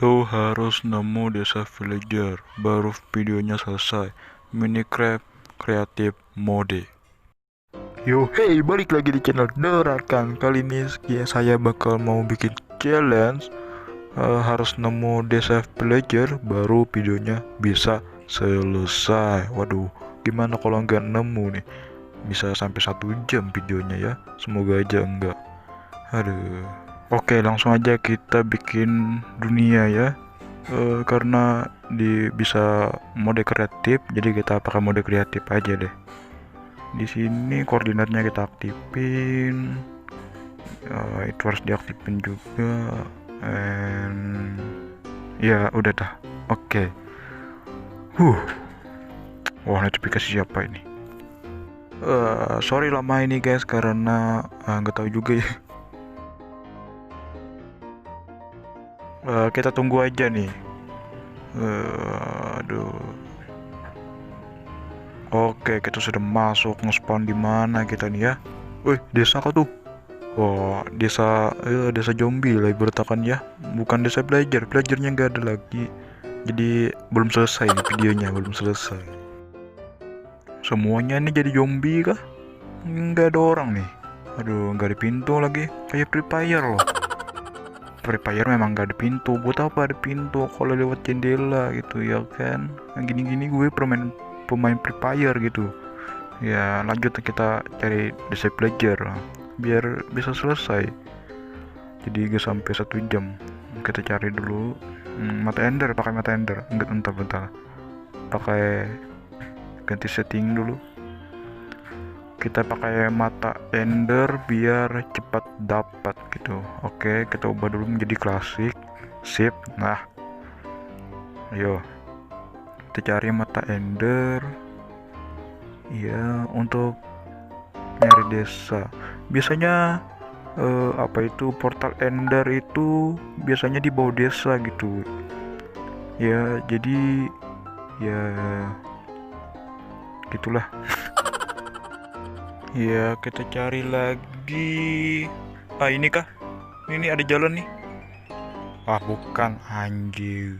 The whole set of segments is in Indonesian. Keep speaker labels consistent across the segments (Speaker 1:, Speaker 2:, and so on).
Speaker 1: Lo harus nemu desa villager, baru videonya selesai. Minecraft Creative Mode. Yo, hey, balik lagi di channel Dorakan. Kali ini saya bakal mau bikin challenge. Harus nemu desa villager, baru videonya bisa selesai. Waduh, gimana kalau nggak nemu nih? Bisa sampai 1 jam videonya ya. Semoga aja enggak. Aduh. Oke, langsung aja kita bikin dunia ya. Karena bisa mode kreatif, jadi kita pakai mode kreatif aja deh. Di sini koordinatnya kita aktifin. Itu harus diaktifin juga. And ya udah dah. Oke. Wah, notifikasi siapa ini? Sorry lama ini guys, karena nggak tahu juga ya. Kita tunggu aja nih. Aduh. Oke, kita sudah masuk. Nge-spawn di mana kita nih ya? Wih, desa kah tuh? Wah, desa zombie lah ibaratkan ya. Bukan desa belajar. Belajarnya nggak ada lagi. Jadi belum selesai nih videonya, belum selesai. Semuanya ini jadi zombie kah? Nggak ada orang nih. Aduh, nggak ada pintu lagi. Kayak Free Fire loh. Free Fire memang nggak ada pintu. Buat apa ada pintu kalau lewat jendela gitu ya kan? Nah, gini-gini gue pemain Free Fire gitu. Ya lanjut kita cari desa villager biar bisa selesai. Jadi gak sampai 1 jam. Kita cari dulu mata ender, pakai mata ender. Enggak, bentar pakai ganti setting dulu. Kita pakai mata ender biar cepat dapat gitu. Oke, kita ubah dulu menjadi klasik. Sip. Nah, ayo kita cari mata ender ya untuk nyari desa. Biasanya apa itu portal ender itu biasanya di bawah desa gitu ya, jadi ya gitulah. Ya kita cari lagi. Ini kah? Ini ada jalan nih. Bukan, anjir.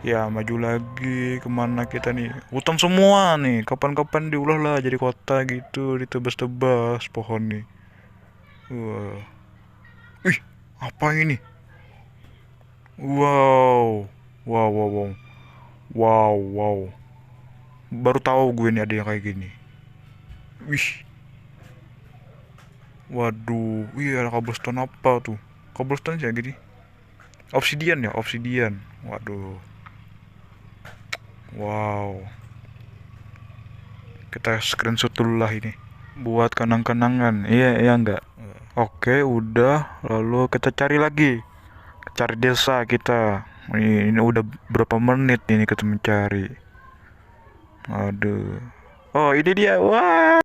Speaker 1: Ya maju lagi. Kemana kita nih? Hutan semua nih. Kapan-kapan diolah lah jadi kota gitu, ditebas-tebas pohon nih. Wah. Wih, apa ini? Wow. Wow, wow, wow. Wow, wow. Baru tahu gue nih ada yang kayak gini. Wih. Waduh. Wih, ada cobblestone apa tuh? Cobblestone sih gini. Obsidian ya, obsidian. Waduh. Wow. Kita screenshot dulu lah ini. Buat kenang-kenangan. Iya, iya enggak? Oke, udah. Lalu kita cari lagi. Cari desa kita. Ini udah berapa menit ini kita mencari. Aduh. Oh, ini dia. Wah.